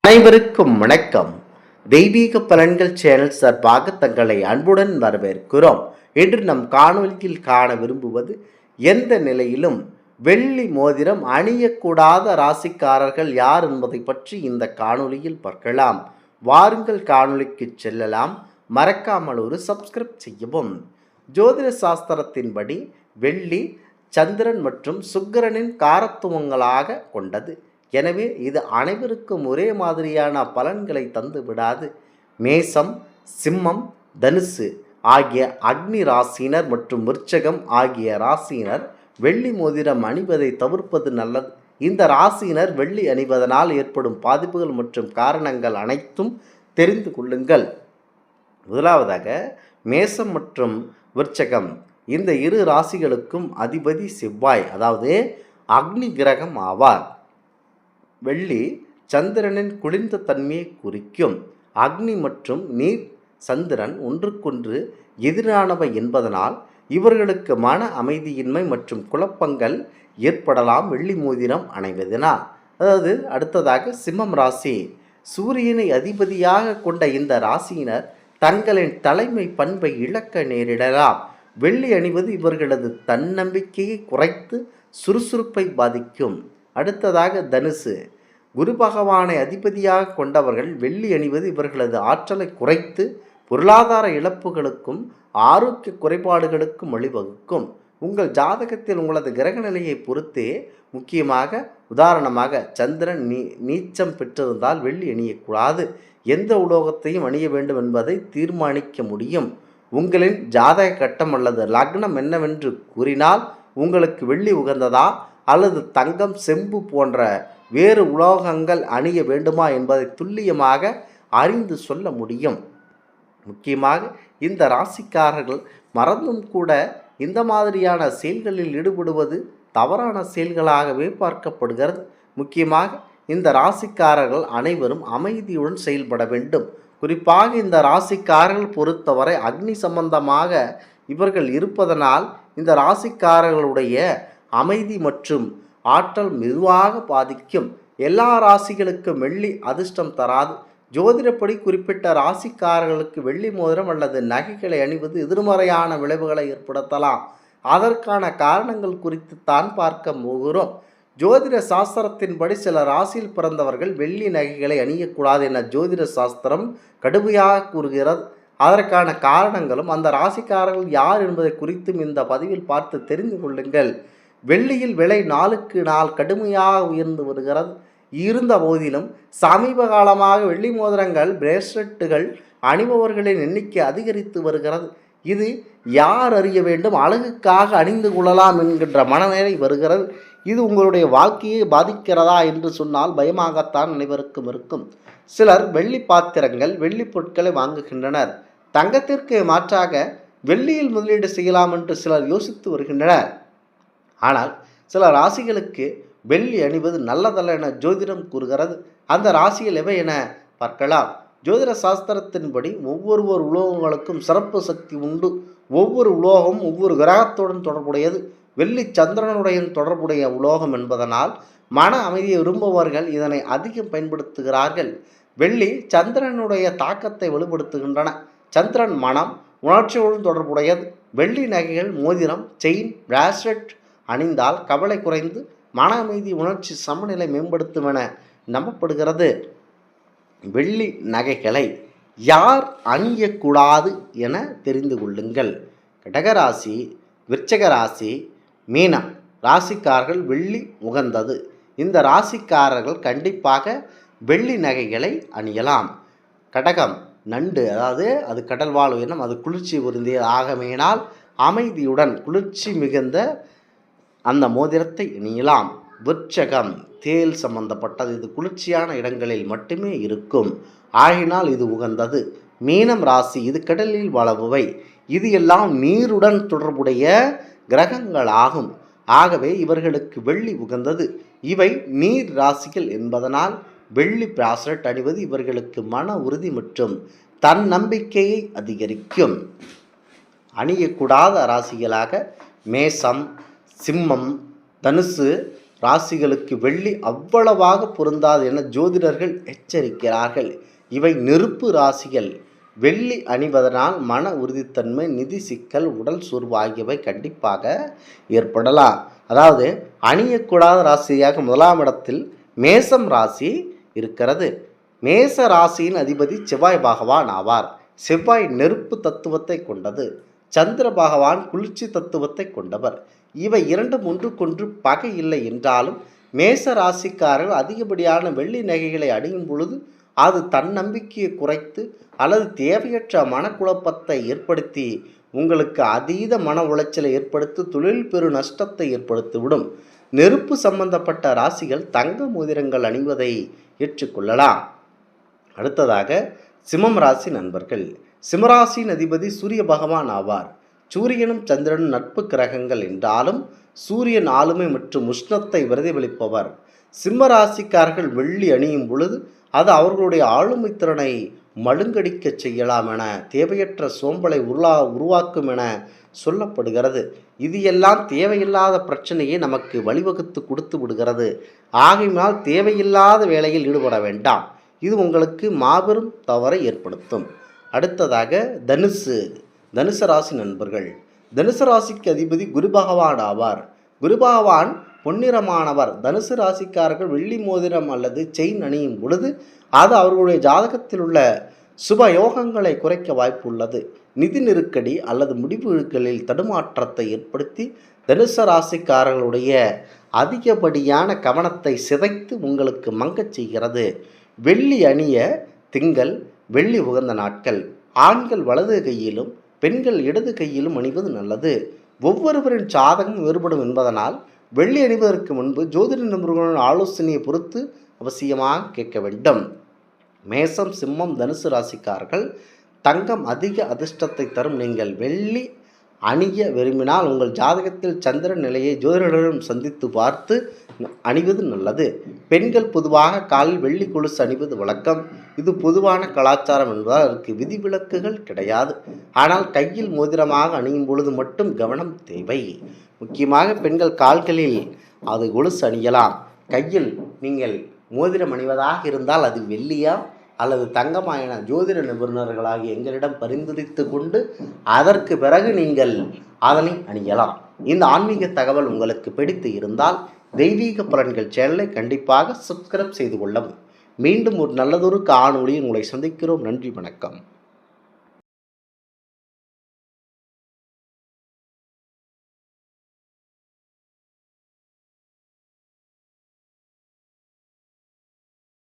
அனைவருக்கும் வணக்கம். தெய்வீக பலன்கள் சேனல் சார்பாக தங்களை அன்புடன் வரவேற்கிறோம். இன்று நம் காணொலியில் காண விரும்புவது, எந்த நிலையிலும் வெள்ளி மோதிரம் அணியக்கூடாத ராசிக்காரர்கள் யார் என்பதை பற்றி இந்த காணொலியில் பார்க்கலாம். வாருங்கள் காணொலிக்கு செல்லலாம். மறக்காமல் ஒரு சப்ஸ்கிரைப் செய்யவும். ஜோதிட சாஸ்திரத்தின்படி வெள்ளி சந்திரன் மற்றும் சுக்கிரனின் காரத்துவங்களாக கொண்டது. எனவே இது அனைவருக்கும் ஒரே மாதிரியான பலன்களை தந்து விடாது. மேசம், சிம்மம், தனுசு ஆகிய அக்னி ராசியினர் மற்றும் விருச்சகம் ஆகிய ராசியினர் வெள்ளி மோதிரம் அணிவதை தவிர்ப்பது நல்லது. இந்த ராசியினர் வெள்ளி அணிவதனால் ஏற்படும் பாதிப்புகள் மற்றும் காரணங்கள் அனைத்தும் தெரிந்து கொள்ளுங்கள். முதலாவதாக மேசம் மற்றும் விருச்சகம், இந்த இரு ராசிகளுக்கும் அதிபதி செவ்வாய், அதாவது அக்னி கிரகம் ஆவார். வெள்ளி சந்திரனின் குளிர்ந்த தன்மையை குறிக்கும். அக்னி மற்றும் நீர் சந்திரன் ஒன்றுக்கொன்று எதிரானவை என்பதனால் இவர்களுக்கு மன அமைதியின்மை மற்றும் குழப்பங்கள் ஏற்படலாம் வெள்ளி மோதிரம் அணிவதனால். அதாவது அடுத்ததாக சிம்மம் ராசி, சூரியனை அதிபதியாக கொண்ட இந்த ராசியினர் தங்களின் தலைமை பண்பை இழக்க நேரிடலாம். வெள்ளி அணிவது இவர்களது தன்னம்பிக்கையை குறைத்து சுறுசுறுப்பை பாதிக்கும். அடுத்ததாக தனுசு, குரு பகவானை அதிபதியாக கொண்டவர்கள் வெள்ளி அணிவது இவர்களது ஆற்றலை குறைத்து பொருளாதார இழப்புகளுக்கும் ஆரோக்கிய குறைபாடுகளுக்கும் வழிவகுக்கும். உங்கள் ஜாதகத்தில் உங்களது கிரக நிலையை பொறுத்தே முக்கியமாக, உதாரணமாக சந்திரன் நீச்சம் பெற்றிருந்தால் வெள்ளி அணியக்கூடாது. எந்த உலோகத்தையும் அணிய வேண்டும் என்பதை தீர்மானிக்க முடியும். உங்களின் ஜாதக கட்டம் அல்லது லக்னம் என்னவென்று கூறினால் உங்களுக்கு வெள்ளி உகந்ததா அல்லது தங்கம், செம்பு போன்ற வேறு உலோகங்கள் அணிய வேண்டுமா என்பதை துல்லியமாக அறிந்து சொல்ல முடியும். முக்கியமாக இந்த ராசிக்காரர்கள் மறந்தும் கூட இந்த மாதிரியான செயல்களில் ஈடுபடுவது தவறான செயல்களாகவே பார்க்கப்படுகிறது. முக்கியமாக இந்த ராசிக்காரர்கள் அனைவரும் அமைதியுடன் செயல்பட வேண்டும். குறிப்பாக இந்த ராசிக்காரர்கள் பொறுத்தவரை அக்னி சம்பந்தமாக இவர்கள் இருப்பதனால் இந்த ராசிக்காரர்களுடைய அமைதி மற்றும் ஆற்றல் மெதுவாக பாதிக்கும். எல்லா ராசிகளுக்கும் வெள்ளி அதிர்ஷ்டம் தராது. ஜோதிடப்படி குறிப்பிட்ட ராசிக்காரர்களுக்கு வெள்ளி மோதிரம் அல்லது நகைகளை அணிவது எதிர்மறையான விளைவுகளை ஏற்படுத்தலாம். அதற்கான காரணங்கள் குறித்து தான் பார்க்க போகிறோம். ஜோதிட சாஸ்திரத்தின்படி சில ராசியில் பிறந்தவர்கள் வெள்ளி நகைகளை அணியக்கூடாது என ஜோதிட சாஸ்திரம் கடுமையாக கூறுகிறது. அதற்கான காரணங்களும் அந்த ராசிக்காரர்கள் யார் என்பதை குறித்தும் இந்த பதிவில் பார்த்து தெரிந்து கொள்ளுங்கள். வெள்ளியில் விலை நாளுக்கு நாள் கடுமையாக உயர்ந்து வருகிறது. இருந்த போதிலும் சமீப காலமாக வெள்ளி மோதிரங்கள், பிரேஸ்லெட்டுகள் அணிபவர்களின் எண்ணிக்கை அதிகரித்து வருகிறது. இது யார் அறிய வேண்டும், அழகுக்காக அணிந்து கொள்ளலாம் என்கின்ற மனநிலை வருகிறது. இது உங்களுடைய வாழ்க்கையை பாதிக்கிறதா என்று சொன்னால் பயமாகத்தான் அனைவருக்கும் இருக்கும். சிலர் வெள்ளி பாத்திரங்கள், வெள்ளி பொருட்களை வாங்குகின்றனர். தங்கத்திற்கு மாற்றாக வெள்ளியில் முதலீடு செய்யலாம் என்று சிலர் யோசித்து வருகின்றனர். ஆனால் சில ராசிகளுக்கு வெள்ளி அணிவது நல்லதல்ல என ஜோதிடம் கூறுகிறது. அந்த ராசிகள் எவை என பார்க்கலாம். ஜோதிட சாஸ்திரத்தின்படி ஒவ்வொரு உலோகங்களுக்கும் சிறப்பு சக்தி உண்டு. ஒவ்வொரு உலோகமும் ஒவ்வொரு கிரகத்துடன் தொடர்புடையது. வெள்ளி சந்திரனுடைய தொடர்புடைய உலோகம் என்பதனால் மன அமைதியை விரும்புபவர்கள் இதனை அதிகம் பயன்படுத்துகிறார்கள். வெள்ளி சந்திரனுடைய தாக்கத்தை வலுப்படுத்துகின்றன. சந்திரன் மனம், உணர்ச்சியுடன் தொடர்புடையது. வெள்ளி நகைகள், மோதிரம், செயின், பிராஸ்லெட் அணிந்தால் கவலை குறைந்து மன அமைதி, உணர்ச்சி சமநிலை மேம்படுத்தும் என நம்பப்படுகிறது. வெள்ளி நகைகளை யார் அணியக்கூடாது என தெரிந்து கொள்ளுங்கள். கடகராசி, விருச்சக ராசி, மீனம் ராசிக்காரர்கள் வெள்ளி உகந்தது. இந்த ராசிக்காரர்கள் கண்டிப்பாக வெள்ளி நகைகளை அணியலாம். கடகம், நண்டு, அதாவது அது கடல் வாழ் உயிரினம், அது குளிர்ச்சி பொருந்திய ஆகமையினால் அமைதியுடன் குளிர்ச்சி மிகுந்த அந்த மோதிரத்தை அணியலாம். விருச்சகம் தேல் சம்பந்தப்பட்டது. இது குளிர்ச்சியான இடங்களில் மட்டுமே இருக்கும். ஆகினால் இது உகந்தது. மீனம் ராசி, இது கடலில் வளவுவை. இது எல்லாம் நீருடன் தொடர்புடைய கிரகங்கள் ஆகும். ஆகவே இவர்களுக்கு வெள்ளி உகந்தது. இவை நீர் ராசிகள் என்பதனால் வெள்ளி பிராஸ்லெட் அணிவது இவர்களுக்கு மன உறுதி மற்றும் தன்னம்பிக்கையை அதிகரிக்கும். அணியக்கூடாத ராசிகளாக மேசம், சிம்மம், தனுசு ராசிகளுக்கு வெள்ளி அவ்வளவாக பொருந்தாது என ஜோதிடர்கள் எச்சரிக்கிறார்கள். இவை நெருப்பு ராசிகள். வெள்ளி அணிவதனால் மன உறுதித்தன்மை, நிதி சிக்கல், உடல் சோர்வு ஆகியவை கண்டிப்பாக ஏற்படலாம். அதாவது அணியக்கூடாத ராசியாக முதலாம் இடத்தில் மேசம் ராசி இருக்கிறது. மேச ராசியின் அதிபதி செவ்வாய் பகவான் ஆவார். செவ்வாய் நெருப்பு தத்துவத்தை கொண்டது. சந்திர பகவான் குளிர்ச்சி தத்துவத்தை கொண்டவர். இவை இரண்டும் ஒன்றுக்கொன்று பகை இல்லை என்றாலும் மேச ராசிக்காரர்கள் அதிகப்படியான வெள்ளி நகைகளை அணியும் பொழுது அது தன்னம்பிக்கையை குறைத்து அல்லது தேவையற்ற மனக்குழப்பத்தை ஏற்படுத்தி உங்களுக்கு அதீத மன உளைச்சலை ஏற்படுத்தி தொழில் பெரு நஷ்டத்தை ஏற்படுத்திவிடும். நெருப்பு சம்பந்தப்பட்ட ராசிகள் தங்க மோதிரங்கள் அணிவதை ஏற்றுக்கொள்ளலாம். அடுத்ததாக சிம்மம் ராசி நண்பர்கள். சிம்மராசியின் அதிபதி சூரிய பகவான் ஆவார். சூரியனும் சந்திரனும் நட்பு கிரகங்கள் என்றாலும் சூரியன் ஆளுமை மற்றும் உஷ்ணத்தை பிரதிபலிப்பவர். சிம்ம ராசிக்காரர்கள் வெள்ளி அணியும் பொழுது அது அவர்களுடைய ஆளுமை திறனை மழுங்கடிக்க செய்யலாம் என, தேவையற்ற சோம்பலை உருவாக்கும் என சொல்லப்படுகிறது. இது எல்லாம் தேவையில்லாத பிரச்சனையை நமக்கு வழிவகுத்து கொடுத்து விடுகிறது. ஆகையினால் தேவையில்லாத வேலையில் ஈடுபட வேண்டாம். இது உங்களுக்கு மாபெரும் தவறை ஏற்படுத்தும். அடுத்ததாக தனுசு ராசி நண்பர்கள். தனுசு ராசிக்கு அதிபதி குரு பகவான் ஆவார். குரு பகவான் பொன்னிறமானவர். தனுசு ராசிக்காரர்கள் வெள்ளி மோதிரம் அல்லது செயின் அணியும் பொழுது அது அவர்களுடைய ஜாதகத்தில் உள்ள சுப யோகங்களை குறைக்க வாய்ப்பு உள்ளது. நிதி நெருக்கடி அல்லது முடிவுகளில் தடுமாற்றத்தை ஏற்படுத்தி தனுசு ராசிக்காரர்களுடைய அதிகப்படியான கவனத்தை சிதைத்து உங்களுக்கு மங்கச் செய்கிறது. வெள்ளி அணிய திங்கள் வெள்ளி உகந்த நாட்கள். ஆண்கள் வலது கையிலும் பெண்கள் இடது கையிலும் அணிவது நல்லது. ஒவ்வொருவரின் ஜாதகம் வேறுபடும் என்பதனால் வெள்ளி அணிவதற்கு முன்பு ஜோதிட நிபுணர்களின் ஆலோசனையை பொறுத்து அவசியமாக கேட்க வேண்டும். மேசம், சிம்மம், தனுசு ராசிக்காரர்கள் தங்கம் அதிக அதிர்ஷ்டத்தை தரும். நீங்கள் வெள்ளி அணிய விரும்பினால் உங்கள் ஜாதகத்தில் சந்திரன் நிலையை ஜோதிடரிடம் சந்தித்து பார்த்து அணிவது நல்லது. பெண்கள் பொதுவாக காலில் வெள்ளி கொலுசு அணிவது வழக்கம். இது பொதுவான கலாச்சாரம் என்பதால் அதற்கு விதிவிலக்குகள் கிடையாது. ஆனால் கையில் மோதிரமாக அணியும் பொழுது மட்டும் கவனம் தேவை. முக்கியமாக பெண்கள் கால்களில் அது கொலுசு அணியலாம். கையில் நீங்கள் மோதிரம் அணிவதாக இருந்தால் அது வெள்ளியா அல்லது தங்கமா என ஜோதிட நிபுணர்களாகி எங்களிடம் பரிந்துரைத்து கொண்டு அதற்கு பிறகு நீங்கள் அதனை அணியலாம். இந்த ஆன்மீக தகவல் உங்களுக்கு பிடித்து இருந்தால் தெய்வீக பலன்கள் சேனலை கண்டிப்பாக சப்ஸ்கிரைப் செய்து கொள்ளவும். மீண்டும் ஒரு நல்லதொரு காணொளியில் உங்களை சந்திக்கிறோம். நன்றி, வணக்கம்.